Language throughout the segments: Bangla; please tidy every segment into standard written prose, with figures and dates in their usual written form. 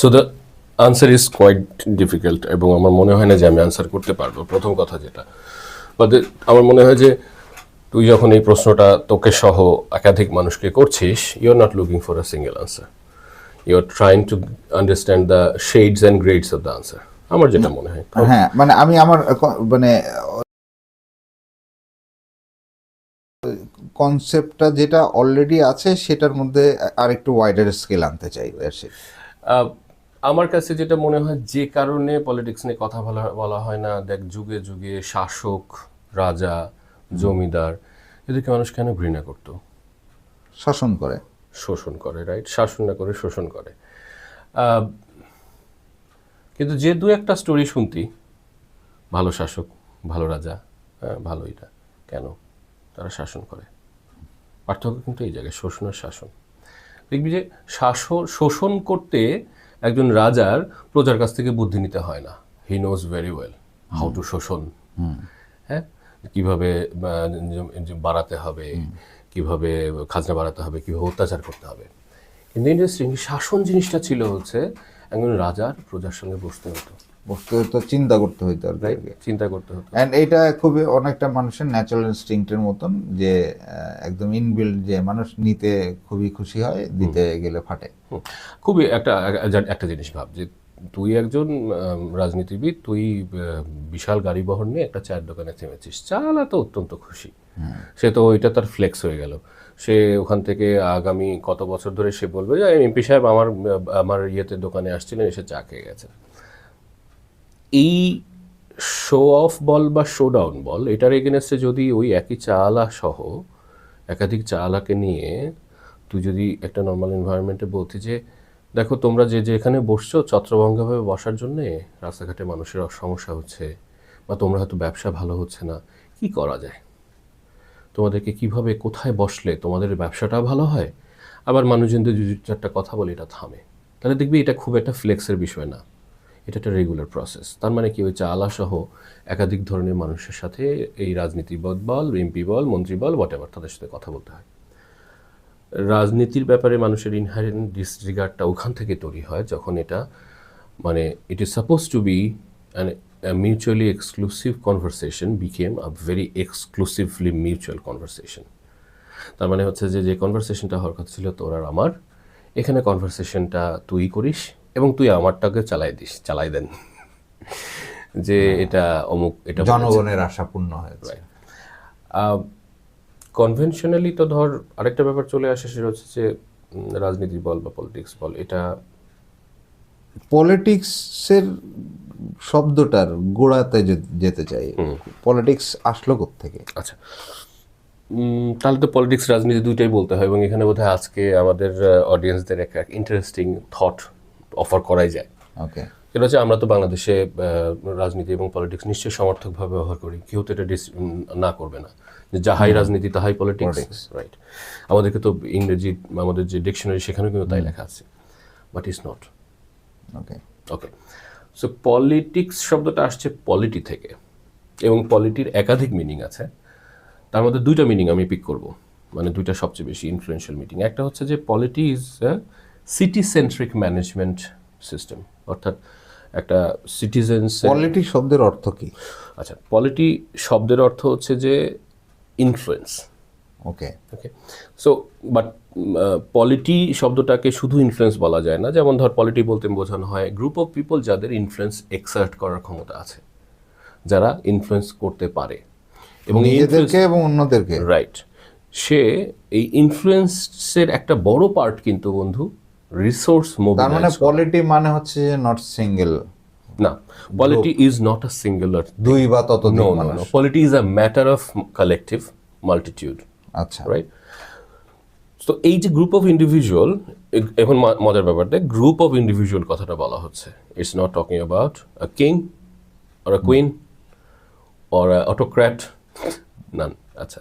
So the answer is quite difficult, এবং আমার মনে হয় না যে আমি আনসার করতে পারবো। প্রথম কথা যেটা, আমার মনে হয় যে তুই যখন এই প্রশ্নটা তোকে সহ একাধিক মানুষকে করছিস, you are not looking for a single answer, you are trying to understand the shades and grades of the answer. আমার যেটা মনে হয়, হ্যাঁ, মানে আমি আমার মানে কনসেপ্টটা যেটা অলরেডি আছে সেটার মধ্যে আরেকটু ওয়াইডার স্কেল আনতে চাই। আমার কাছে যেটা মনে হয়, যে কারণে পলিটিক্স নিয়ে কথা বলা হয় না, দেখ যুগে যুগে শাসক, রাজা, জমিদার, এদেরকে মানুষ কেন ঘৃণা করতো? শাসন করে, শোষণ করে, রাইট? শাসন না করে শোষণ করে। কিন্তু যে দু একটা স্টোরি শুনতি, ভালো শাসক, ভালো রাজা, ভালো এটা, কেন তারা শাসন করে? পার্থক্য কিন্তু এই জায়গায়, শোষণ আর শাসন। দেখবি যে শোষণ করতে একজন রাজার প্রজার কাছ থেকে বুদ্ধি নিতে হয় না। He knows very well how to শোষণ, হ্যাঁ, কিভাবে বাড়াতে হবে, কিভাবে খাজনা বাড়াতে হবে, কিভাবে অত্যাচার করতে হবে। কিন্তু ইন্টারেস্টিং, শাসন জিনিসটা ছিল হচ্ছে একজন রাজার প্রজার সঙ্গে বসতে হতো, চিন্তা করতে হইতো আর রাইট? চিন্তা করতে হতো। অ্যান্ড এটা খুবই অনেকটা মানুষের ন্যাচারাল ইনস্টিংক্টের মতন, যে একদম ইনবিল্ড, যে মানুষ নিতে খুবই খুশি হয়, দিতে গেলে ফাটে। খুবই একটা জিনিস ভাব, যে তুই একজন রাজনীতিবিদ, তুই বিশাল গাড়ি বহর নিয়ে একটা চায়ের দোকানে থেমেছিস, চালা তো অত্যন্ত খুশি, সে তো ওইটা তার ফ্লেক্স হয়ে গেল। সে ওখান থেকে আগামী কত বছর ধরে সে বলবে যে এমপি সাহেব আমার ইয়েতে দোকানে আসছিলেন, এসে চা খেয়ে গেছে। এই শো অফ বল বা শো ডাউন বল, এটার এগেনস্টে যদি ওই একই চালা সহ একাধিক চালাকে নিয়ে তুই যদি একটা নর্মাল এনভায়রনমেন্টে বলতি যে দেখো তোমরা যে যেখানে বসছো ছত্রভঙ্গভাবে বসার জন্যে রাস্তাঘাটে মানুষের সমস্যা হচ্ছে, বা তোমরা হয়তো ব্যবসা ভালো হচ্ছে না, কি করা যায়, তোমাদেরকে কিভাবে কোথায় বসলে তোমাদের ব্যবসাটা ভালো হয়, আবার মানুষজনদের দু চারটা কথা বলে এটা থামে, তাহলে দেখবি এটা খুব একটা ফ্লেক্সের বিষয় না, এটা একটা রেগুলার প্রসেস। তার মানে কি, ওই চালা সহ একাধিক ধরনের মানুষের সাথে এই রাজনীতিবিদ বল, এমপি বল, মন্ত্রী বল, হোয়াটএভার, তাদের সাথে কথা বলতে হয়। রাজনীতির ব্যাপারে মানুষের ইনহারেন্ট ডিসরিগার্ডটা ওখান থেকে তৈরি হয় যখন এটা মানে it is suppose two be an mutually exclusive conversation became a very exclusively mutual conversation. তার মানে হচ্ছে যে যে কনভারসেশনটা হওয়ার কথা ছিল তোর আর আমার, এখানে কনভারসেশনটা তুই করিস এবং তুই আমারটাকে চালাই দেন যে এটা অমুক, এটা জনগণের আশা পূর্ণ হয়েছে। কনভেনশনালি তো ধর আরেকটা ব্যাপার চলে আসে, সেটা হচ্ছে যে রাজনীতি বল বা পলিটিক্স বল, এটা পলিটিক্সের শব্দটার গোড়াতে যেতে চাই। পলিটিক্স আসলো কোত্থেকে? আচ্ছা, তাহলে তো পলিটিক্স রাজনীতি দুইটাই বলতে হয়, এবং এখানে বোধহয় আজকে আমাদের অডিয়েন্সদের একটা ইন্টারেস্টিং থট অফার করাই যায়। ওকে, এটা হচ্ছে আমরা তো বাংলাদেশে রাজনীতি এবং পলিটিক্স নিশ্চয়ই সমর্থকভাবে ব্যবহার করি, কেউ তো এটা না করবে না যে যাহাই রাজনীতি তাহাই পলিটিক্স, রাইট? আমাদেরকে তো ইংরেজি আমাদের যে ডিকশনারি সেখানেও কিন্তু তাই লেখা আছে, but it's not. Okay, okay, so politics শব্দটা আসছে পলিটি থেকে, এবং পলিটির একাধিক মিনিং আছে। তার মধ্যে দুইটা মিনিং আমি পিক করব, মানে দুইটা সবচেয়ে বেশি ইনফ্লুয়েন্সিয়াল মিনিং। একটা হচ্ছে যে polity is city centric management system, অর্থাৎ একটা সিটিজেন্স। পলিটি শব্দের অর্থ কি? আচ্ছা, পলিটি শব্দের অর্থ হচ্ছে যে influence. Okay, okay, so but polity শব্দটাকে শুধু ইনফ্লুয়েন্স বলা যায় না। যেমন ধর, পলিটি বলতে বোঝানো হয় গ্রুপ অফ পিপল যাদের ইনফ্লুয়েন্স এক্সার্ট করার ক্ষমতা আছে, যারা ইনফ্লুয়েন্স করতে পারে এবং নিজেদেরকে এবং অন্যদেরকে, রাইট। সে এই ইনফ্লুয়েন্সের একটা বড় পার্ট কিন্তু বন্ধু রিসোর্স মোবিলাইজ। তার মানে পলিটি মানে হচ্ছে যে নট সিঙ্গেল, না, polity is not a singular, দুই বা ততোধিক নো, মানুষ। Polity is a matter of collective multitude, আচ্ছা, রাইট? তো এই যে গ্রুপ অফ ইন্ডিভিজুয়াল, এখন মজার ব্যাপার দেখ, গ্রুপ অফ ইন্ডিভিজুয়াল কথাটা বলা হচ্ছে, it's not talking about a king or a queen or a autocrat, none. আচ্ছা,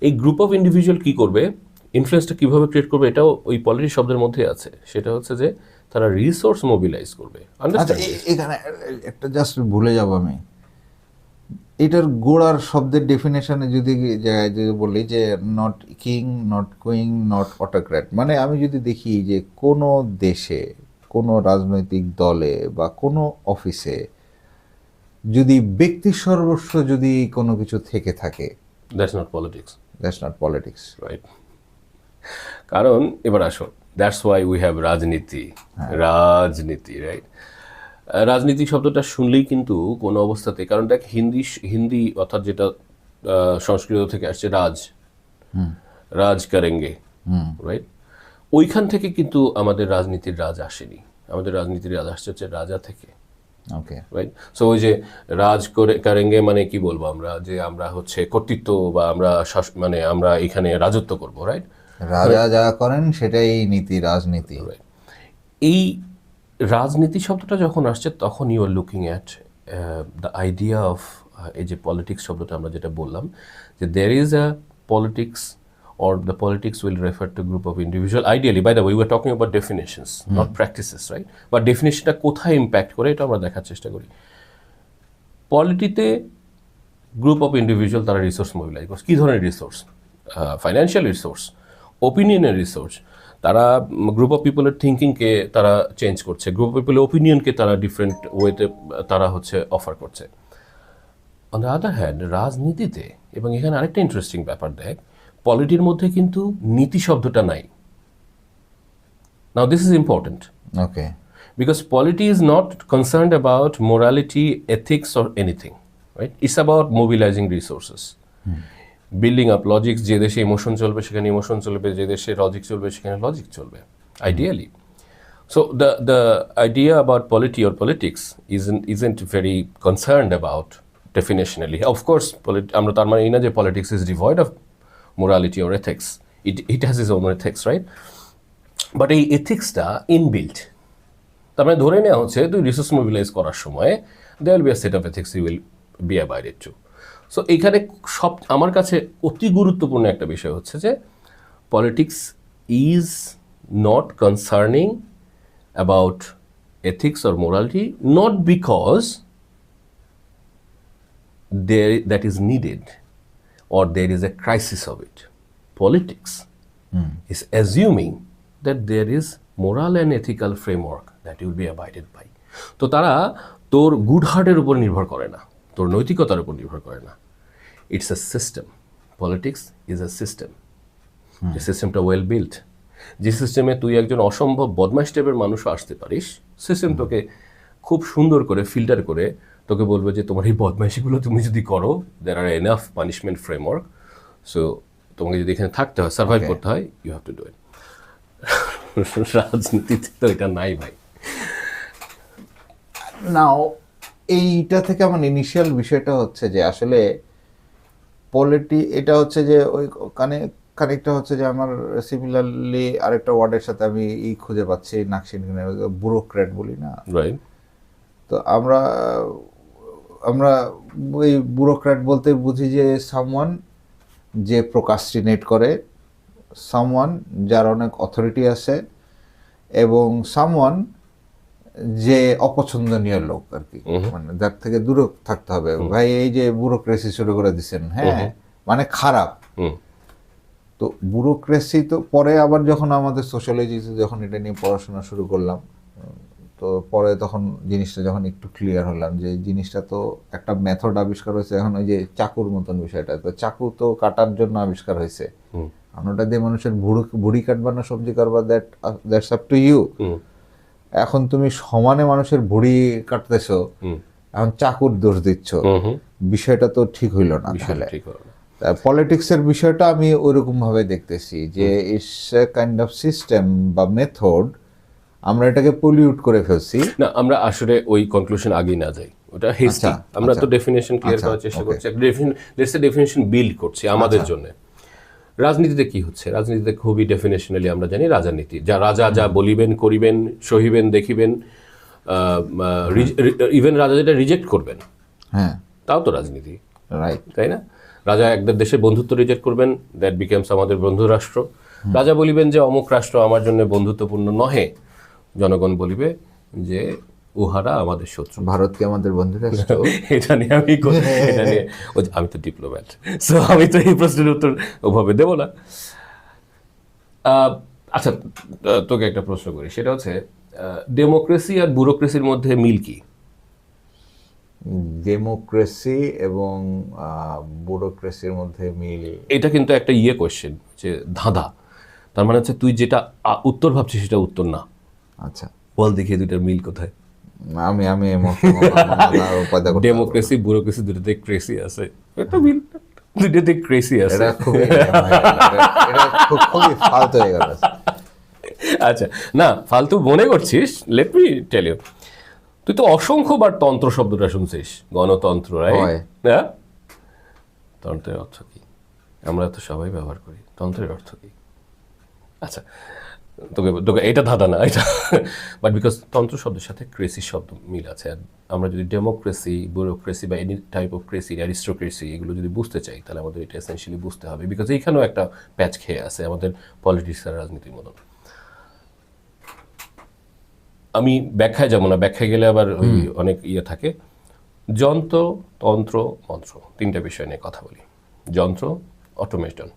এই গ্রুপ অফ ইন্ডিভিজুয়াল কী করবে, ইনফ্লুয়েন্সটা কীভাবে ক্রিয়েট করবে, এটাও ওই পলিটি শব্দের মধ্যে আছে। সেটা হচ্ছে যে তারা রিসোর্স মোবিলাইজ করবে। আচ্ছা, এখানে একটা জাস্ট ভুলে যাব আমি, এটার গোড়ার শব্দের ডেফিনেশনে যদি বলি যে not king, not queen, not autocrat, মানে আমি যদি দেখি যে কোনো দেশে কোনো রাজনৈতিক দলে বা কোনো অফিসে যদি ব্যক্তি সর্বস্ব যদি কোনো কিছু থেকে থাকে, that's not politics, that's not politics. Right? কারণ এবার আসো, দ্যাটস ওয়াই উই হ্যাভ রাজনীতি। রাজনীতি, রাইট? রাজনীতি শব্দটা শুনলেই কিন্তু কোনো অবস্থাতে, কারণ দেখ হিন্দি অর্থাৎ যেটা সংস্কৃত থেকে আসছে রাজ করেঙ্গে, রাইট? ওইখান থেকে কিন্তু আমাদের রাজনীতির রাজ আসেনি। আমাদের রাজনীতির রাজ আসছে হচ্ছে রাজা থেকে, ওকে, রাইট? সো ওই যে করেঙ্গে মানে কি বলবো আমরা, যে আমরা হচ্ছে কর্তৃত্ব বা আমরা মানে আমরা এখানে রাজত্ব করব, রাইট? রাজা যা করেন সেটাই নীতি, রাজনীতি। এই রাজনীতি শব্দটা যখন আসছে তখন you are looking at the idea of এই যে পলিটিক্স শব্দটা আমরা যেটা বললাম, যে there is a politics or the politics will refer to group of individual. Ideally, by the way, we were talking about definitions, not practices, right? But definitionটা কোথায় ইম্প্যাক্ট করে এটা আমরা দেখার চেষ্টা করি। পলিটিতে গ্রুপ অফ ইন্ডিভিজুয়াল তারা রিসোর্স মোবিলাইজ করছে। কী ধরনের রিসোর্স? ফাইন্যান্সিয়াল রিসোর্স, ওপিনিয়নের রিসোর্স। তারা গ্রুপ অফ পিপলের থিঙ্কিংকে তারা চেঞ্জ করছে, গ্রুপ অফ পিপলের ওপিনিয়নকে তারা ডিফারেন্ট ওয়েতে তারা হচ্ছে অফার করছে। অন দ্য আদার হ্যান্ড রাজনীতিতে, এবং এখানে আরেকটা ইন্টারেস্টিং ব্যাপার দেখ, পলিটির মধ্যে কিন্তু নীতি শব্দটা নাই। Now this is important, okay, because polity is not concerned about morality, ethics or anything, right? It's about mobilizing resources, building up logics. যে দেশে ইমোশন চলবে সেখানে ইমোশন চলবে, যে দেশে লজিক চলবে সেখানে লজিক চলবে, ideally. So the idea about polity or politics isn't very concerned about definitionally. Of course, আমরা তার মানে এই না যে politics is devoid of morality or ethics. It has its own ethics, right? But এই এথিক্সটা ইনবিল্ট। তার মানে ধরে নেওয়া হচ্ছে তুই রিসোর্স মোবিলাইজ করার সময় there will be a set of ethics you will be abided to. So এইখানে আমার কাছে অতি গুরুত্বপূর্ণ একটা বিষয় হচ্ছে যে politics is not concerning about ethics or morality, not because that is needed or there is a crisis of it. Politics is assuming that there is moral and ethical framework that you will be abided by. তো তারা তোর গুড হার্টের উপর নির্ভর করে না, তোর নৈতিকতার উপর নির্ভর করে না। It's a system. Politics is a system. যে সিস্টেমটা ওয়েল বিল্ট, যে সিস্টেমে তুই একজন অসম্ভব বদমাইশ টাইপের মানুষও আসতে পারিস, সিস্টেম তোকে খুব সুন্দর করে ফিল্টার করে তোকে বলবে যে তোমার এই বদমাইশিগুলো তুমি যদি করো, there are enough punishment framework, so তোমাকে যদি এখানে থাকতে হয়, সার্ভাইভ করতে হয়, you have to do it. রাজনীতিতে তো এটা নাই ভাই। নাও এইটা থেকে আমার ইনিশিয়াল বিষয়টা হচ্ছে যে আসলে এটা হচ্ছে যে ওই কানেক্টটা হচ্ছে যে আমার সিমিলারলি আরেকটা ওয়ার্ডের সাথে আমি খুঁজে পাচ্ছি, নাকশিন, ব্যুরোক্র্যাট বলি না, রাইট? তো আমরা ওই ব্যুরোক্র্যাট বলতে বুঝি যে সামওয়ান যে প্রোকাস্টিনেট করে, সামওয়ান যার অনেক অথরিটি আছে, এবং সামওয়ান যে অপছন্দনীয় লোক আর কি, মানে যার থেকে দূরে থাকতে হবে। ভাই এই যে ব্যুরোক্রেসি শুরু করে দিচ্ছেন, হ্যাঁ, মানে খারাপ। তো ব্যুরোক্রেসি তো পরে আবার যখন আমাদের সোশ্যালজিতে যখন এটা নিয়ে পড়াশোনা শুরু করলাম, তো পরে তখন জিনিসটা যখন একটু ক্লিয়ার হলাম যে জিনিসটা তো একটা মেথড আবিষ্কার হয়েছে। এখন ওই যে চাকুর মতন বিষয়টা, তো চাকু তো কাটার জন্য আবিষ্কার হয়েছে, ওটা দিয়ে মানুষের ভুড়ি কাটবা না সবজি কাটবা, দ্যাটস আপ টু ইউ। এখন তুমি সমানে মানুষের ভুড়ি কাটতেছো, এখন চাকুর দোষ দিচ্ছ, বিষয়টা তো ঠিক হইল না। তাহলে পলিটিক্সের বিষয়টা আমি ওইরকম ভাবে দেখতেছি যে it's a kind of system বা মেথড, আমরা এটাকে পলিউট করে ফেলছি। না, আমরা আসলে ওই কনক্লুশন আগেই না যাই, ওটা হেস্টি। আমরা তো ডেফিনেশন ক্লিয়ার করার চেষ্টা করছি, একটা ডেফিনেশন বিল্ড করছি আমাদের জন্য। রাজনীতিতে কি হচ্ছে? রাজনীতিতে খুবই ডেফিনেশনালি আমরা জানি রাজনীতি, যা রাজা যা বলিবেন করিবেন, সহিবেন দেখিবেন, ইভেন রাজা যেটা রিজেক্ট করবেন, হ্যাঁ, তাও তো রাজনীতি, রাইট? তাই না? রাজা একদের দেশের বন্ধুত্ব রিজেক্ট করবেন, দ্যাট বিকেমস আমাদের বন্ধু রাষ্ট্র। রাজা বলিবেন যে অমুক রাষ্ট্র আমার জন্য বন্ধুত্বপূর্ণ নহে, জনগণ বলিবে যে উহারা আমাদের শত্রু, ভারতকে আমাদের বন্ধু রাষ্ট্র। এটা নিয়ে আমি তো ডিপ্লোম্যাট, সো আমি তো এই প্রশ্নের উত্তর ওভাবে দেব না। আচ্ছা, তোকে একটা প্রশ্ন করি, সেটা হচ্ছে ডেমোক্রেসি আর ব্যুরোক্রেসির মধ্যে মিল কি? ডেমোক্রেসি এবং ব্যুরোক্রেসির মধ্যে মিল, এটা কিন্তু একটা কোয়েশ্চেন, যে ধাঁধা। তার মানে হচ্ছে তুই যেটা উত্তর ভাবছিস সেটা উত্তর না। আচ্ছা, বল দেখিয়ে দুইটার মিল কোথায়? আমি আমি ডেমোক্রেসি ব্যুরোক্রেসি দুটোতে ক্রেসি আছে, এটা মিল, দুটোতে ক্রেসি আছে। এটা খুবই খুবই ফালতু হয়ে গেল। আচ্ছা, না ফালতু মনে করছিস, লেট মি টেল ইউ, তুই তো অসংখ্যবার তন্ত্র শব্দটা শুনছিস, গণতন্ত্র, হয়। হ্যাঁ, তন্ত্রের অর্থ কি? আমরা তো সবাই ব্যবহার করি, তন্ত্রের অর্থ কি? আচ্ছা, তোকে তোকে এটা ধাঁধা না এটা, বাট বিকজ তন্ত্র শব্দের সাথে ক্রেসি শব্দ মিল আছে। আর আমরা যদি ডেমোক্রেসি, ব্যুরোক্রেসি বা any type of crazy, aristocracy, এগুলো যদি বুঝতে চাই, তাহলে আমাদের এটা এসেনশিয়ালি বুঝতে হবে, বিকজ এইখানেও একটা প্যাচ খেয়ে আছে আমাদের পলিটিক্স আর রাজনীতির মতন। আমি ব্যাখ্যায় যাবো না, ব্যাখ্যায় গেলে আবার ওই অনেক থাকে। যন্ত্র, তন্ত্র, মন্ত্র, তিনটা বিষয় নিয়ে কথা বলি। যন্ত্র, অটোমেশন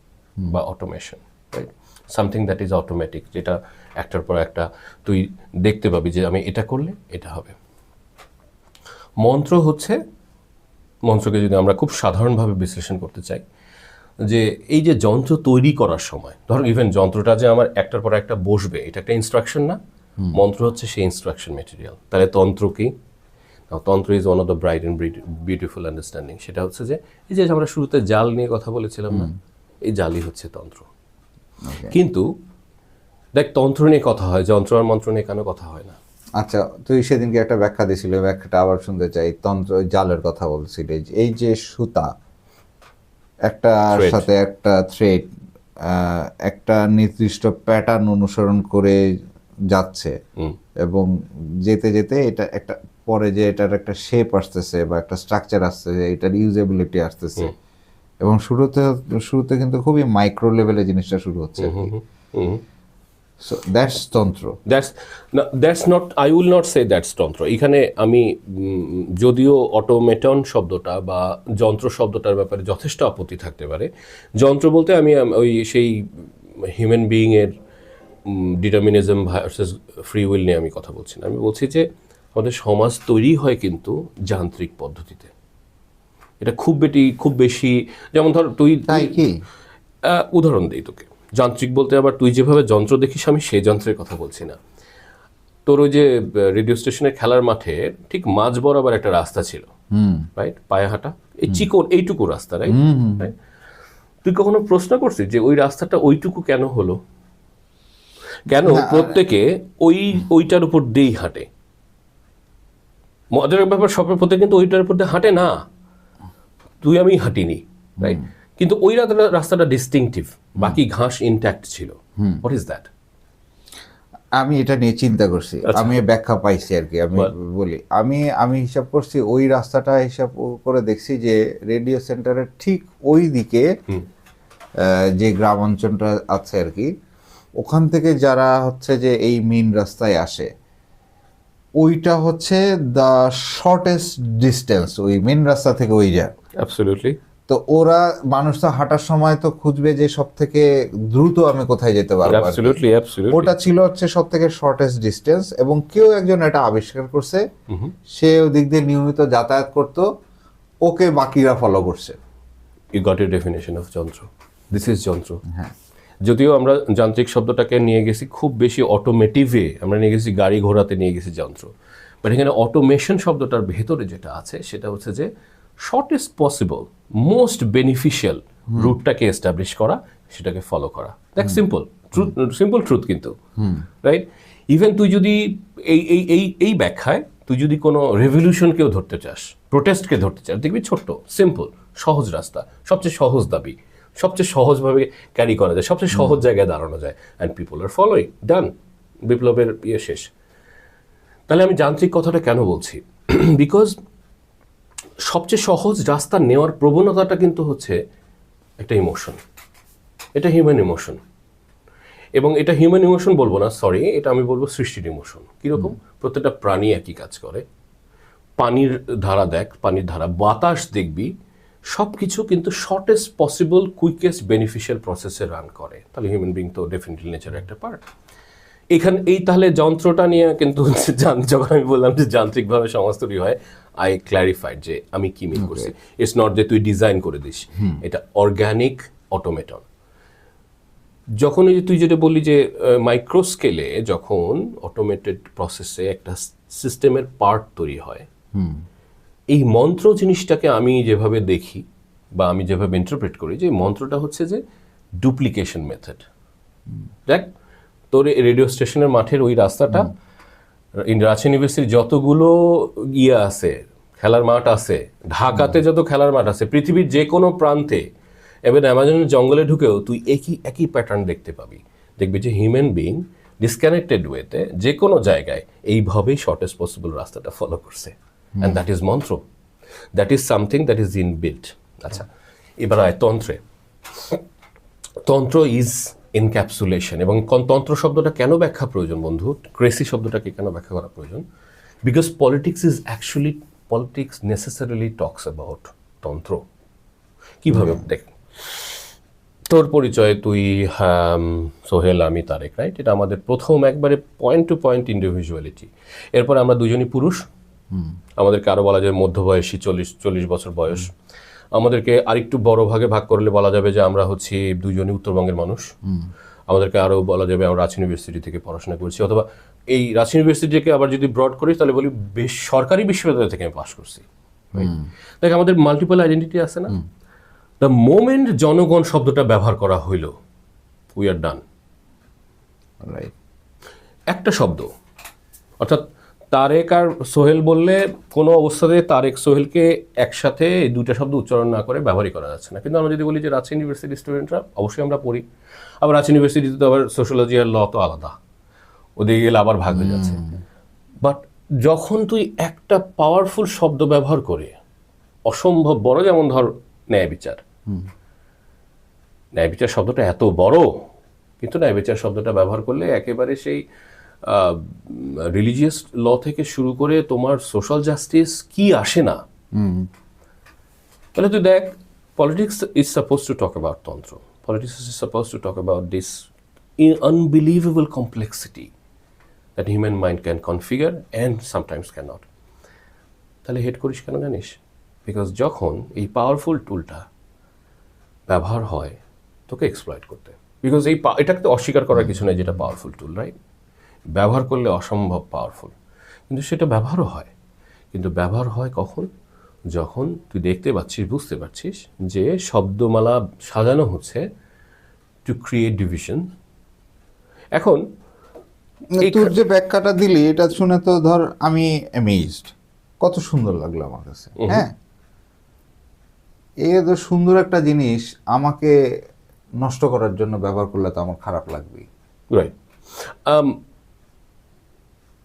বা automation, right, something that is automatic, যেটা একটার পর একটা তুই দেখতে পাবি যে আমি এটা করলে এটা হবে। মন্ত্র হচ্ছে, মন্ত্রকে যদি আমরা খুব সাধারণভাবে বিশ্লেষণ করতে চাই, যে এই যে যন্ত্র তৈরি করার সময়, ধরো ইভেন যন্ত্রটা যে আমার একটার পর একটা বসবে, এটা একটা ইনস্ট্রাকশন না? মন্ত্র হচ্ছে সেই ইনস্ট্রাকশন মেটেরিয়াল। তাহলে তন্ত্র কি? তন্ত্র is one of the bright and beautiful understanding. সেটা হচ্ছে যে এই যে আমরা শুরুতে জাল নিয়ে কথা বলেছিলাম না, এই জালই হচ্ছে তন্ত্র। কিন্তু দেখ, তন্ত্র নিয়ে কথা হয়, যন্ত্র আর মন্ত্র নিয়ে কেন কথা হয় না? আচ্ছা, তুই সেদিনকে একটা ব্যাখ্যা দিয়েছিল, ব্যাখ্যাটা আবার শুনতে চাই। তন্ত্র জালের কথা বলছিলি, এই যে সুতা একটা সাথে একটা থ্রেড একটা নির্দিষ্ট প্যাটার্ন অনুসরণ করে যাচ্ছে, এবং যেতে যেতে এটা একটা পরে যে এটার একটা শেপ আসতেছে বা একটা স্ট্রাকচার আসতেছে, এটার ইউজেবিলিটি আসতেছে, এবং শুরুতে কিন্তু খুবই মাইক্রো লেভেলে জিনিসটা শুরু হচ্ছে। So that's তন্ত্র। That's not, I will not say that's তন্ত্র। এখানে আমি যদিও অটোমেটন শব্দটা বা যন্ত্র শব্দটার ব্যাপারে যথেষ্ট আপত্তি থাকতে পারে, যন্ত্র বলতে আমি ওই সেই human বিইংয়ের determinism versus free will নিয়ে আমি কথা বলছি না। আমি বলছি যে আমাদের সমাজ তৈরি হয় কিন্তু যান্ত্রিক পদ্ধতিতে। এটা খুব বেশি, যেমন ধর তুই, তাই কি? উদাহরণ দিই তোকে। যান্ত্রিক বলতে আবার তুই যেভাবে যন্ত্র দেখিস, আমি সেই যন্ত্রের কথা বলছি না। তোর ওই যে রেডিও স্টেশনের খেলার মাঠে ঠিক মাঝ বরাবর একটা রাস্তা ছিল, রাইট, পায়ে হাঁটা, এই চিকন এইটুকু রাস্তা, রাইট। তুই কখনো প্রশ্ন করছিস যে ওই রাস্তাটা ওইটুকু কেন হলো? কেন প্রত্যেকে ওইটার উপর দিয়েই হাঁটে? মজার ব্যাপার, সবের প্রত্যেকে কিন্তু ওইটার উপর দিয়ে হাঁটে না। তুই আমি হাঁটিনি, রাইট, কিন্তু ওই রাস্তাটা ডিস্টিংটিভ, বাকি ঘাস ইনট্যাক্ট ছিল। What is that? আমি এটা নিয়ে চিন্তা করছি, আমি ব্যাখ্যা পাইছি আর কি। আমি বলি, আমি হিসাব করছি, ওই রাস্তাটা হিসাব করে দেখছি যে রেডিও সেন্টারের ঠিক ওই দিকে যে গ্রাম অঞ্চলটা আছে আর কি, ওখান থেকে যারা হচ্ছে যে এই মেইন রাস্তায় আসে, ওইটা হচ্ছে দ্য শর্টেস্ট ডিস্টেন্স ওই মেইন রাস্তা থেকে ওই যায়। অ্যাবসলিউটলি। তো ওরা, মানুষ তো হাঁটার সময় তো খুঁজবে যে সব থেকে দ্রুত আমি কোথায় যেতে পারবো। Absolutely, absolutely. ওটা ছিল হচ্ছে সব থেকে শর্টেস্ট ডিস্টেন্স, এবং কেউ একজন এটা আবিষ্কার করছে, সে ওদিক দিয়ে নিয়মিত যাতায়াত করতো, ওকে বাকিরা ফলো করছে। You got your definition of yantra. This is yantra. হ্যাঁ, যদিও আমরা যান্ত্রিক শব্দটাকে নিয়ে গেছি খুব বেশি অটোমেটিভে, আমরা নিয়ে গেছি গাড়ি ঘোড়াতে, নিয়ে গেছি যন্ত্র। বাট এখানে অটোমেশন শব্দটার ভেতরে যেটা আছে সেটা হচ্ছে যে শর্টেস্ট পসিবল, মোস্ট বেনিফিশিয়াল রুটটাকে এস্টাবলিশ করা, সেটাকে ফলো করা। দেখ, সিম্পল ট্রুথ কিন্তু, রাইট। ইভেন তুই যদি এই ব্যাখ্যায় তুই যদি কোনো রেভলিউশনকেও ধরতে চাস, প্রোটেস্টকে ধরতে চাস, দেখবি ছোট্ট, সিম্পল, সহজ রাস্তা, সবচেয়ে সহজ দাবি, সবচেয়ে সহজভাবে ক্যারি করা যায়, সবচেয়ে সহজ জায়গায় দাঁড়ানো যায়, অ্যান্ড পিপল আর ফলোইং, ডান, বিপ্লবের শেষ। তাহলে আমি যান্ত্রিক কথাটা কেন বলছি? বিকজ সবচেয়ে সহজ রাস্তা নেওয়ার প্রবণতাটা কিন্তু হচ্ছে একটা ইমোশন, এটা হিউম্যান ইমোশন। এবং এটা হিউম্যান ইমোশন বলবো না, সরি, এটা আমি বলবো সৃষ্টির ইমোশন। কীরকম? প্রত্যেকটা প্রাণী একই কাজ করে। পানির ধারা দেখ, পানির ধারা, বাতাস দেখবি, সব কিছু কিন্তু শর্টেস্ট পসিবল, কুইকেস্ট বেনিফিশিয়াল প্রসেসে রান করে। তাহলে হিউম্যান বিং তো ডেফিনেটলি নেচারের একটা পার্ট। এই তাহলে যন্ত্রটা নিয়ে কিন্তু যখন আমি বললাম যে যান্ত্রিকভাবে সমাজ তৈরি হয়, আই ক্ল্যারিফাইড যে আমি কি মিন করছি। ইটস নট যে তুই ডিজাইন করে দিস, এটা অর্গ্যানিক অটোমেটন। যখন এই যে তুই যেটা বললি যে মাইক্রো স্কেলে যখন অটোমেটেড প্রসেসে একটা সিস্টেমের পার্ট তৈরি হয়, এই মন্ত্র জিনিসটাকে আমি যেভাবে দেখি বা আমি যেভাবে ইন্টারপ্রেট করি, যে মন্ত্রটা হচ্ছে যে ডুপ্লিকেশন মেথড। দেখ, তোর রেডিও স্টেশনের মাঠের ওই রাস্তাটা, রাজশাহী ইউনিভার্সিটির যতগুলো আছে খেলার মাঠ আছে, ঢাকাতে যত খেলার মাঠ আছে, পৃথিবীর যে কোনো প্রান্তে, এবার অ্যামাজনের জঙ্গলে ঢুকেও তুই একই প্যাটার্ন দেখতে পাবি। দেখবি যে হিউম্যান বিং ডিসকানেক্টেড ওয়েতে যে কোনো জায়গায় এইভাবেই শর্টেস্ট পসিবল রাস্তাটা ফলো করছে। অ্যান্ড দ্যাট ইজ মন্ত্র, that is something that is inbuilt. আচ্ছা, এবার আয় তন্ত্রে। তন্ত্র ইজ এনক্যাপসুলেশন। এবং তন্ত্র শব্দটা কেন ব্যাখ্যা প্রয়োজন বন্ধু, ক্রেসি শব্দটাকে কেন ব্যাখ্যা করা প্রয়োজন? Because politics necessarily talks about তন্ত্র। কীভাবে? দেখ, তোর পরিচয়, তুই সোহেল, আমি তারেক, রাইট? এটা আমাদের প্রথম একবারে পয়েন্ট টু পয়েন্ট ইন্ডিভিজুয়ালিটি। এরপর আমরা দুজনই পুরুষ, আমাদেরকে আরও বলা যায় মধ্যবয়সী, 40 বছর বয়স। আমাদেরকে আরেকটু বড় ভাগে ভাগ করলে বলা যাবে যে আমরা হচ্ছি দুজনই উত্তরবঙ্গের মানুষ। আমাদেরকে আরও বলা যাবে আমরা রাজশাহী ইউনিভার্সিটি থেকে পড়াশোনা করছি, অথবা এই রাজশাহী ইউনিভার্সিটিকে আবার যদি ব্রড করি তাহলে বলি সরকারি বিশ্ববিদ্যালয় থেকে আমি পাশ করছি। দেখ, আমাদের মাল্টিপল আইডেন্টিটি আছে না? দ্য মোমেন্ট জনগণ শব্দটা ব্যবহার করা হইল, উই আর ডান। একটা শব্দ, অর্থাৎ তারেক আর সোহেল বললে কোনো অবস্থাতে তারেক সোহেলকে একসাথে এই দুইটা শব্দ উচ্চারণ না করে ব্যবহারই করা যাচ্ছে না। কিন্তু আমরা যদি বলি যে রাজশাহী ইউনিভার্সিটির স্টুডেন্টরা, অবশ্যই আমরা পড়ি, আবার রাজশাহী ইউনিভার্সিটিতে তো আবার সোশ্যোলজি আর ল তো আলাদা, ওদিকে গেলে আবার ভাগ হয়ে যাচ্ছে। বাট যখন তুই একটা পাওয়ারফুল শব্দ ব্যবহার করে অসম্ভব বড়, যেমন ধর ন্যায় বিচার, ন্যায় বিচার শব্দটা এত বড়, কিন্তু ন্যায় বিচার শব্দটা ব্যবহার করলে একেবারে সেই রিলিজিয়াস ল থেকে শুরু করে তোমার সোশ্যাল জাস্টিস কি আসে না। তাহলে তুই দেখ, politics is suppose to talk about তন্ত্র, politics is suppose to talk about this unbelievable complexity that human mind can configure and sometimes can not. তাহলে হেড করিস কেন জানিস? বিকজ যখন এই পাওয়ারফুল টুলটা ব্যবহার হয় তোকে এক্সপ্লয়েট করতে, বিকজ এটাকে তো অস্বীকার করার কিছু নেই, যেটা পাওয়ারফুল টুল, রাইট? ব্যবহার করলে অসম্ভব পাওয়ারফুল, কিন্তু সেটা ব্যবহারও হয়। কিন্তু ব্যবহার হয় কখন? যখন তুই দেখতে পাচ্ছিস, বুঝতে পারছিস যে শব্দমালা সাজানো হচ্ছে টু ক্রিয়েট ডিভিশন। এখন তোর যে ব্যাখ্যাটা দিলি, এটা শুনে তো ধর আমি অ্যামেজড, কত সুন্দর লাগলো আমার কাছে। হ্যাঁ, এই তো সুন্দর একটা জিনিস আমাকে নষ্ট করার জন্য ব্যবহার করলে তো আমার খারাপ লাগবেই, রাইট?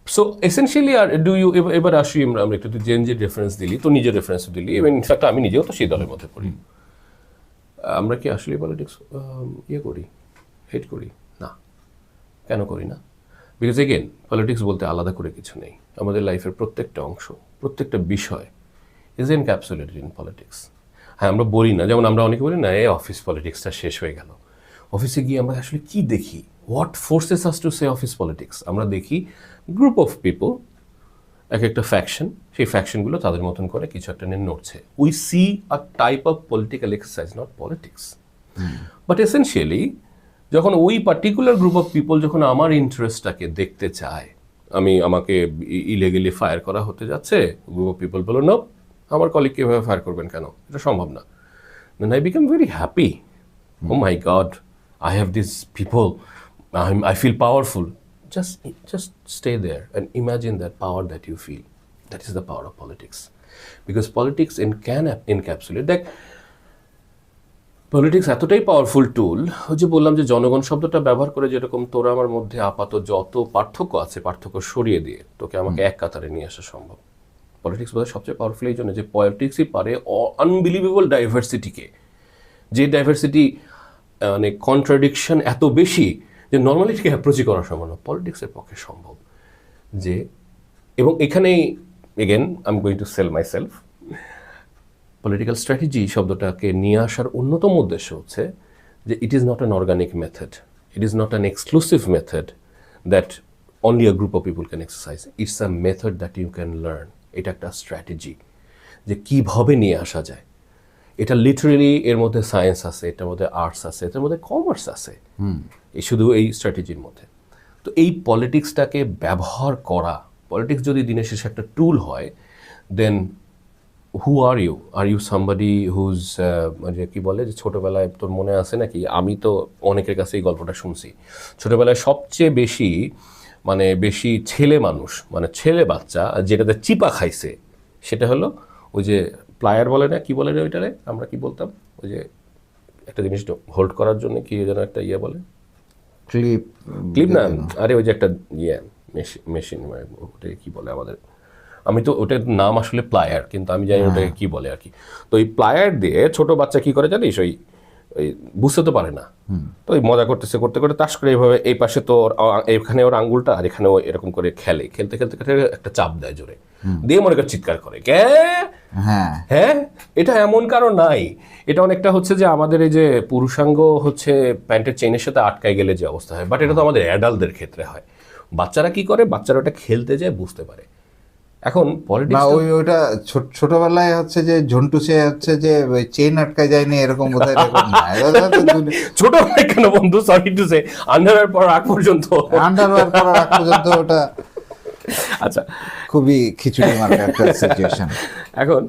সো এসেনশিয়ালি আর ডু ইউ, এবার আসি আমরা একটু, তুই যে রেফারেন্স দিলি, তো নিজের রেফারেন্সও দিলি, এবং ইনফ্যাক্ট আমি নিজেও তো সেই দলের মধ্যে পড়ি। আমরা কি আসলে পলিটিক্স করি, হেট করি? না। কেন করি না? বিকজ এগেন, পলিটিক্স বলতে আলাদা করে কিছু নেই। আমাদের লাইফের প্রত্যেকটা অংশ, প্রত্যেকটা বিষয় ইজ এনক্যাপসুলেটেড ইন পলিটিক্স। হ্যাঁ, আমরা বলি না, যেমন আমরা অনেকে বলি না এই অফিস পলিটিক্সটা শেষ হয়ে গেল। অফিসে গিয়ে আমরা আসলে কি দেখি? What forces us to say office politics? আমরা দেখি গ্রুপ অফ পিপল, এক একটা ফ্যাকশন, সেই ফ্যাকশনগুলো তাদের মতন করে কিছু একটা নিয়ে নড়ছে। We see a type of political exercise, not politics. But essentially যখন ওই পার্টিকুলার গ্রুপ অফ পিপল যখন আমার ইন্টারেস্টটাকে দেখতে চায়, আমাকে ইলিগালি ফায়ার করা হতে যাচ্ছে, গ্রুপ অফ পিপল বলো নো, আমার কলিগকে এভাবে ফায়ার করবেন কেন? এটা সম্ভব না। Then I become very happy, oh my god, I have these people, I feel powerful. Just stay there and imagine that power that you feel. That is the power of politics. Because politics can encapsulate. দেখ, পলিটিক্স এতটাই পাওয়ারফুল টুল, ওই যে বললাম যে জনগণ শব্দটা ব্যবহার করে যেরকম তোরা আমার মধ্যে আপাতত যত পার্থক্য আছে, পার্থক্য সরিয়ে দিয়ে তোকে আমাকে এক কাতারে নিয়ে আসা সম্ভব। পলিটিক্স বোধহয় সবচেয়ে পাওয়ারফুল এই জন্য যে পলিটিক্সই পারে আনবিলিভেবল ডাইভার্সিটিকে, যে ডাইভার্সিটি মানে কন্ট্রাডিকশন এত বেশি যে নর্মালিটিকে অ্যাপ্রোচই করা সম্ভব না, পলিটিক্সের পক্ষে সম্ভব। যে এবং এখানেই again I am going to sell myself, political strategy শব্দটাকে নিয়ে আসার অন্যতম উদ্দেশ্য হচ্ছে যে it is not an organic method, it is not an exclusive method that only a group of people can exercise, it's a method that you can learn. এটা একটা স্ট্র্যাটেজি যে কীভাবে নিয়ে আসা যায়। এটা লিটারেলি এর মধ্যে সায়েন্স আছে, এটার মধ্যে আর্টস আছে, এটার মধ্যে কমার্স আছে, এই শুধু এই স্ট্র্যাটেজির মধ্যে। তো এই পলিটিক্সটাকে ব্যবহার করা, পলিটিক্স যদি দিনের শেষে একটা টুল হয়, দেন হু আর ইউ সামবডি হুজ, মানে কি বলে যে ছোটোবেলায় তোর মনে আছে নাকি, আমি তো অনেকের কাছে এই গল্পটা শুনছি, ছোটোবেলায় সবচেয়ে বেশি ছেলে মানুষ, মানে ছেলে বাচ্চা যেটাতে চিপা খাইছে সেটা হলো ওই যে প্লায়ার বলে না, কি বলে রে ওইটারে, আমরা কি বলতাম, ওই যে একটা জিনিস হোল্ড করার জন্য কি যেন একটা ইয়ে বলে, ক্লিপ না, আরে ওই যে একটা ইয়ে মেশিন, মানে ওটাকে কী বলে আমাদের, আমি তো ওটার নাম আসলে প্লায়ার, কিন্তু আমি জানি ওটাকে কী বলে আর কি। তো ওই প্লায়ার দিয়ে ছোট বাচ্চা কী করে জানিস, ওই বুঝতে তো পারে না, তো ওই মজা করতেছে, করতে করতে তাস করে এইভাবে এই পাশে তো এখানে ওর আঙ্গুলটা আর এখানে ও এরকম করে খেলতে খেলতে একটা চাপ দেয় জোরে, দিয়ে মনে করে চিৎকার করে হ্যাঁ। এটা এমন কারো নাই, এটা অনেকটা হচ্ছে যে আমাদের এই যে পুরুষাঙ্গ হচ্ছে প্যান্টের চেইনের সাথে আটকায় গেলে যে অবস্থা হয়, বাট এটা তো আমাদের অ্যাডাল্টদের ক্ষেত্রে হয়। বাচ্চারা কি করে, বাচ্চারা ওটা খেলতে যায়, বুঝতে পারে। এখন পলিটিক্স ওইটা ছোটবেলায় হচ্ছে যে ঝন্টু সে হচ্ছে যে চেইন আটকায় যায়নি এরকম বোধহয় ছোটবেলায় কেন বন্ধু, সরি টু সে, আন্ডারওয়্যার পরার আগ পর্যন্ত ওটা আচ্ছা খুবই খিচুড়ি মার্কা একটা সিচুয়েশন। এখন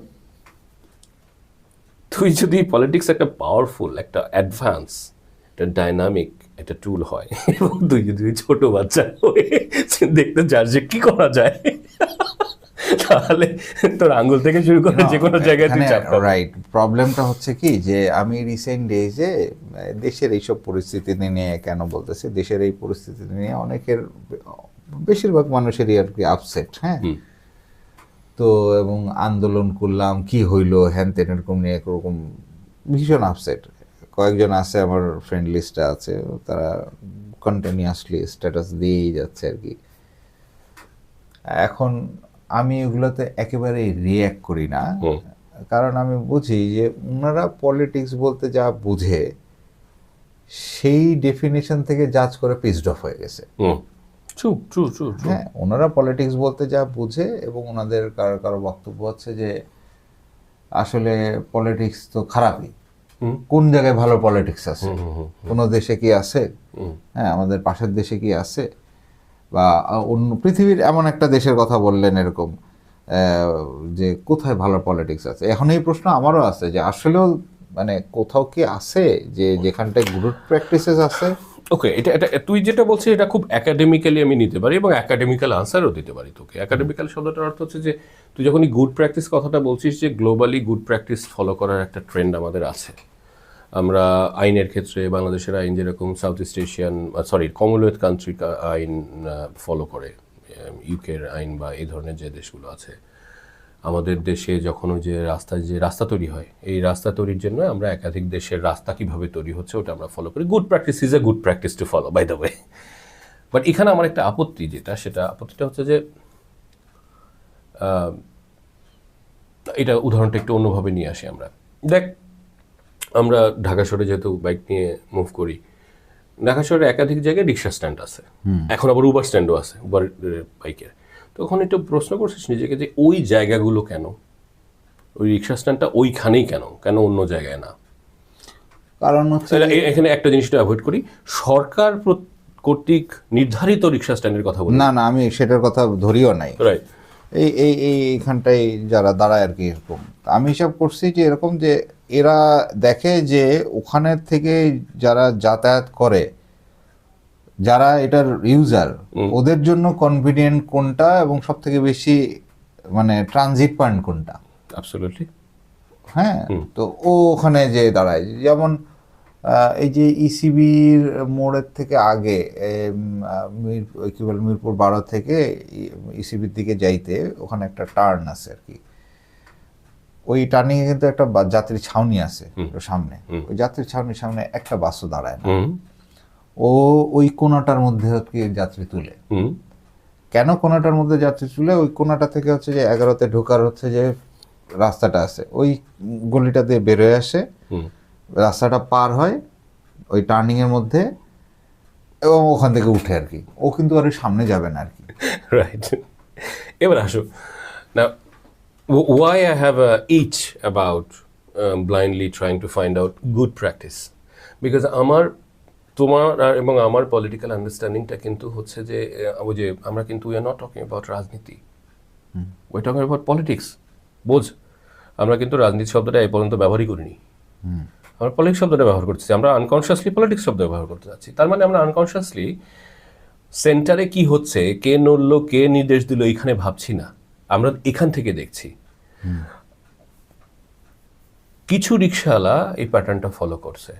তুই যদি পলিটিক্স একটা পাওয়ারফুল, একটা অ্যাডভান্স, একটা ডাইনামিক একটা টুল হয়, এবং তুই যদি ছোট বাচ্চা হয়ে দেখতে চাস যে কি করা যায়, তাহলে তোর আঙ্গুল থেকে শুরু করে যে কোনো জায়গায় তুই চাপ পাবি। রাইট, প্রবলেমটা হচ্ছে কি যে আমি রিসেন্ট ডেজে দেশের এইসব পরিস্থিতি নিয়ে কেন বলতেছি, দেশের এই পরিস্থিতি নিয়ে অনেকের, বেশিরভাগ মানুষেরই আর কি আপসেট, হ্যাঁ। তো এবং আন্দোলন করলাম, কি হইলো হ্যান তেন এরকম নিয়ে একরকম ভীষণ আপসেট। কয়েকজন আছে আমার ফ্রেন্ড লিস্টে আছে, তারা কন্টিনিউয়াসলি স্ট্যাটাস দিয়েই যাচ্ছে আর কি। এখন আমি এগুলোতে একেবারে রিয়্যাক্ট করি না, কারণ আমি বুঝি যে ওনারা পলিটিক্স বলতে যা বুঝে সেই ডেফিনেশন থেকে জাজ করে পিসড অফ হয়ে গেছে। হ্যাঁ, ওনারা পলিটিক্স বলতে যা বুঝে, এবং ওনাদের কারো কারো বক্তব্য হচ্ছে যে আসলে পলিটিক্স তো খারাপই, কোন জায়গায় ভালো পলিটিক্স আছে, কোনো দেশে কি আছে, হ্যাঁ আমাদের পাশের দেশে কি আছে, বা অন্য পৃথিবীর এমন একটা দেশের কথা বললেন এরকম, যে কোথায় ভালো পলিটিক্স আছে। এখন এই প্রশ্ন আমারও আছে যে আসলেও মানে কোথাও কি আছে যে যেখানটায় গুড প্র্যাকটিসেস আছে। ওকে, এটা তুই যেটা বলছিস এটা খুব একাডেমিক্যালি আমি নিতে পারি, এবং একাডেমিক্যাল আনসারও দিতে পারি তোকে। একাডেমিক্যাল শব্দটার অর্থ হচ্ছে যে তুই যখনই গুড প্র্যাকটিস কথাটা বলছিস, যে গ্লোবালি গুড প্র্যাকটিস ফলো করার একটা ট্রেন্ড আমাদের আছে। আমরা আইনের ক্ষেত্রে বাংলাদেশের আইন যেরকম south east Asian, Commonwealth country আইন ফলো করে, ইউকের আইন বা এই ধরনের যে দেশগুলো আছে, আমাদের দেশে যখন ওই যে রাস্তা তৈরি হয়, এই রাস্তা তৈরির জন্য আমরা একাধিক দেশের রাস্তা কীভাবে তৈরি হচ্ছে ওটা আমরা ফলো করি। Good practice is a good practice to follow, by the way. But এখানে আমার একটা আপত্তি, আপত্তিটা হচ্ছে যে এটা উদাহরণটা একটু অন্যভাবে নিয়ে আসি আমরা। দেখ, আমরা ঢাকা শহরে যেহেতু বাইক নিয়ে মুভ করি, ঢাকা শহরে একাধিক জায়গায় রিক্সা স্ট্যান্ড আছে, এখন আবার উবার স্ট্যান্ডও আছে, উবার বাইকের। তখন একটু প্রশ্ন করছিস নিজেকে যে ওই জায়গাগুলো কেন, ওই রিক্সা স্ট্যান্ডটা ওইখানেই কেন অন্য জায়গায় না? কারণ হচ্ছে এখানে একটা জিনিসটা অ্যাভয়েড করি, সরকার কর্তৃক নির্ধারিত রিক্সা স্ট্যান্ডের কথা বলি না, আমি সেটার কথা ধরিও নাই। রাইট, এইখানটায় যারা দাঁড়ায় আর কি, এরকম আমি হিসাব করছি যে এরকম যে এরা দেখে যে ওখানের থেকে যারা যাতায়াত করে, যারা এটার ইউজার, ওদের জন্য কনভিনিয়েন্ট কোনটা এবং সব থেকে বেশি মানে ট্রানজিট পয়েন্ট কোনটা। অ্যাবসলিউটলি, হ্যাঁ। তো ও ওখানে যে দাঁড়ায়, যেমন এই যে ইসিবির মোড়ের থেকে আগে কি বলে মিরপুর 12 থেকে ইসিবির দিকে যাইতে ওখানে একটা টার্ন আছে আর কি, ওই টার্নিংয়ে কিন্তু একটা যাত্রী ছাউনি আছে সামনে, ওই যাত্রী ছাউনির সামনে একটা বাসও দাঁড়ায় না, ও ওই কোনাটার মধ্যে হচ্ছে যাত্রী তুলে। কেন কোনাটার মধ্যে যাত্রী তুলে? ওই কোনাটা থেকে হচ্ছে যে 11তে ঢোকার হচ্ছে যে রাস্তাটা আছে, ওই গলিটা দিয়ে বেরোয় আসে, রাস্তাটা পার হয় ওই টার্নিং এর মধ্যে, এবং ওখান থেকে উঠে আর কি, ও কিন্তু আর সামনে যাবে না আর কি। রাইট, এবার আসো না, why I have a itch about blindly trying to find out good practice, because তোমার এবং আমার পলিটিক্যাল আন্ডারস্ট্যান্ডিংটা কিন্তু হচ্ছে যে ওই যে আমরা কিন্তু we are not talking about রাজনীতি, we are talking about politics. বোঝ, আমরা কিন্তু রাজনীতি শব্দটা এই পর্যন্ত ব্যবহারই করিনি, আমরা পলিটিক্স শব্দটা ব্যবহার করতেছি, আমরা আনকনসিয়াসলি পলিটিক্স শব্দ ব্যবহার করতে যাচ্ছি। তার মানে আমরা আনকনসিয়াসলি সেন্টারে কি হচ্ছে, কে নড়লো, কে নির্দেশ দিল, এখানে ভাবছি না, আমরা এখান থেকে দেখছি। কিছু রিক্সাওয়ালা এই প্যাটার্নটা ফলো করছে,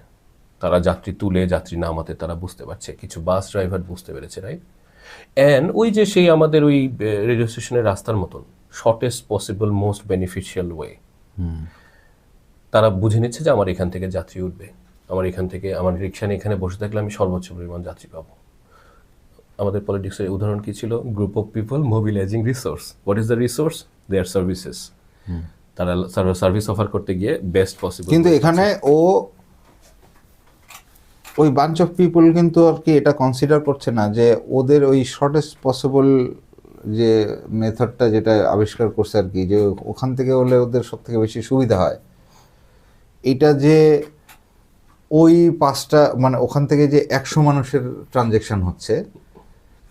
তারা যাত্রী তুলে যাত্রী নামাতে তারা বুঝতে পারছে, কিছু বাস ড্রাইভার বুঝতে পেরেছে, রাইট? অ্যান্ড ওই যে সেই আমাদের ওই রেডিও স্টেশনের রাস্তার মতন shortest possible most beneficial way, তারা বুঝে নিচ্ছে যে আমার এখান থেকে যাত্রী উঠবে, আমার এখান থেকে আমার রিক্সা নিয়ে এখানে বসে থাকলে আমি সর্বোচ্চ পরিমাণ যাত্রী পাবো। আমাদের পলিটিক্সের উদাহরণ কি ছিল? Group of people mobilising resource. What is the resource? Their services. তারা সার্ভিস অফার করতে গিয়ে বেস্ট পসিবল। কিন্তু এখানে ও ওই বাঞ্চ অফ পিপল কিন্তু আর কি এটা কনসিডার করছে না যে ওদের ওই শর্টেস্ট পসিবল যে মেথডটা যেটা আবিষ্কার করছে আর কি, যে ওখান থেকে হলে ওদের সব থেকে বেশি সুবিধা হয়। এটা যে ওই 5টা মানে ওখান থেকে যে 100 মানুষের ট্রানজেকশন হচ্ছে,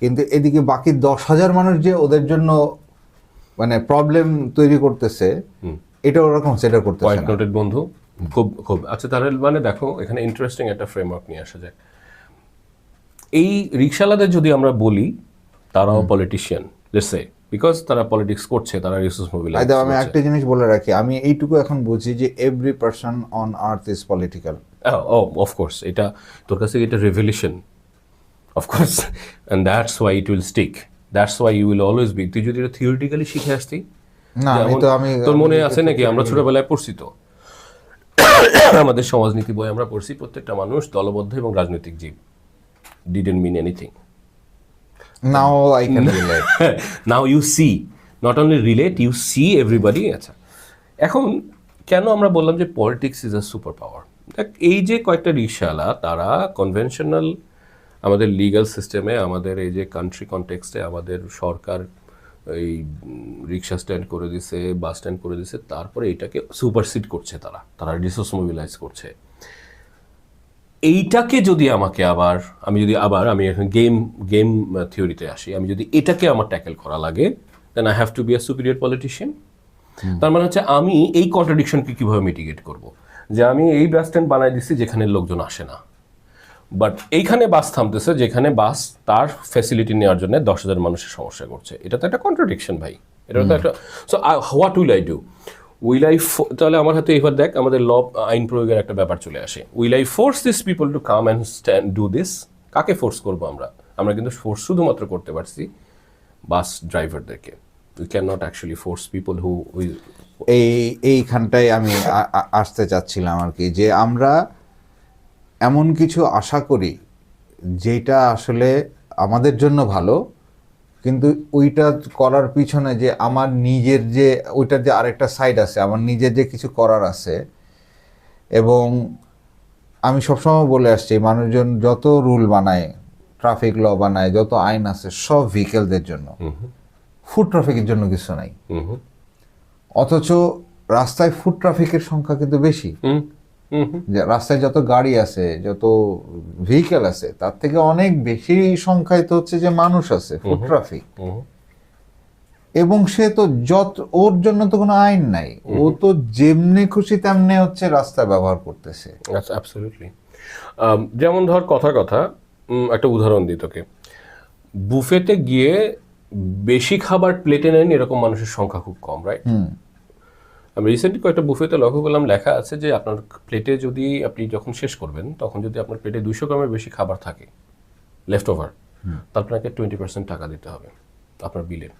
কিন্তু এদিকে বাকি 10,000 মানুষ যে ওদের জন্য মানে প্রবলেম তৈরি করতেছে, এটা ওরা কনসিডার করতেছে পয়েন্ট না। নোটেড বন্ধু, খুব খুব আচ্ছা। তাহলে মানে দেখো এখানে ইন্টারেস্টিং একটা ফ্রেমওয়ার্ক নিয়ে আসা যায়। এই রিক্সাওয়ালাদের যদি আমরা বলি তারাও পলিটিশিয়ান, লেটস সে, বিকজ তারা পলিটিক্স করছে, তারা রিসোর্স মোবিলাইজ করছে। আমি একটা জিনিস বলে রাখি, আমি এইটুকু এখন বুঝি যে every person on earth is political. Of course, এটা তোর কাছে এটা revolution, of course, and that's why it will stick, that's why you will always be. তুই যদি এটা থিওরিটিক্যালি শিখে আসতি, না আমি তোর মনে আছে নাকি আমরা ছোটবেলায় পড়ছি তো, আমাদের সমাজনীতি বই আমরা পড়ছি, প্রত্যেকটা মানুষ দলবদ্ধ এবং রাজনৈতিক জীব, didn't mean anything. Now I can relate. Now you see, not only relate, you see everybody. আচ্ছা, এখন কেন আমরা বললাম যে politics is a super power? এই যে কয়েকটা রিক্সাওয়ালা, তারা কনভেনশনাল আমাদের লিগ্যাল সিস্টেমে, আমাদের এই যে কান্ট্রি কনটেক্সটে আমাদের সরকার এই রিক্সা স্ট্যান্ড করে দিছে, বাস স্ট্যান্ড করে দিছে, তারপরে এটাকে সুপারসিড করছে, তারা রিসোর্স মোবিলাইজ করছে। এইটাকে যদি আমি এখন গেম থিওরিতে আসি, আমি যদি এটাকে আমার ট্যাকেল করা লাগে, then I have to be a superior politician. তার মানে হচ্ছে আমি এই কন্ট্রাডিকশনকে কীভাবে মিটিগেট করব, যে আমি এই বাস স্ট্যান্ড বানাই দিচ্ছি যেখানে লোকজন আসে না, বাট এইখানে বাস থামতেছে যেখানে বাস তার ফ্যাসিলিটি নেওয়ার জন্য 10,000 মানুষের সমস্যা করছে। এটা তো একটা কন্ট্রাডিকশন ভাই, এটা তো একটা। So what will I do? তাহলে আমার হাতে এবার দেখ, আমাদের আইন প্রয়োগের একটা ব্যাপার চলে আসে। Will I force this people to come and stand do this? কাকে ফোর্স করবো আমরা কিন্তু ফোর্স শুধুমাত্র করতে পারছি বাস ড্রাইভারদেরকে। We can not actually force people who এইখানটায় আমি আসতে চাচ্ছিলাম আর কি, যে আমরা এমন কিছু আশা করি যেটা আসলে আমাদের জন্য ভালো, কিন্তু ওইটা করার পিছনে যে আমার নিজের যে ওইটার যে আরেকটা সাইড আছে, আমার নিজের যে কিছু করার আছে। এবং আমি সবসময় বলে আসছি, মানুষজন যত রুল বানায়, ট্রাফিক ল বানায়, যত আইন আছে, সব ভেহিকেলদের জন্য, ফুড ট্রাফিকের জন্য কিছু নাই। অথচ রাস্তায় ফুড ট্রাফিকের সংখ্যা কিন্তু বেশি। যে রাস্তায় যত গাড়ি আছে, যত ভেহিকেল আছে, তার থেকে অনেক বেশি সংখ্যায় তো হচ্ছে যে মানুষ আছে, ফুড ট্রাফিক। এবং সে তো ওর জন্য তো কোনো আইন নাই, ও তো যেমনি খুশি তেমনি হচ্ছে রাস্তা ব্যবহার করতেছে। অ্যাবসলিউটলি। যেমন ধর কথা একটা উদাহরণ দিই তোকে, বুফেতে গিয়ে বেশি খাবার প্লেটে নেন এরকম মানুষের সংখ্যা খুব কম, রাইট? আমি রিসেন্টলি কয়েকটা বুফেতে লক্ষ্য করলাম, লেখা আছে যে আপনার প্লেটে যদি আপনি যখন শেষ করবেন, তখন যদি আপনার প্লেটে 200 গ্রামের বেশি খাবার থাকে লেফট ওভার, তাহলে আপনাকে 20% টাকা দিতে হবে আপনার বিলের।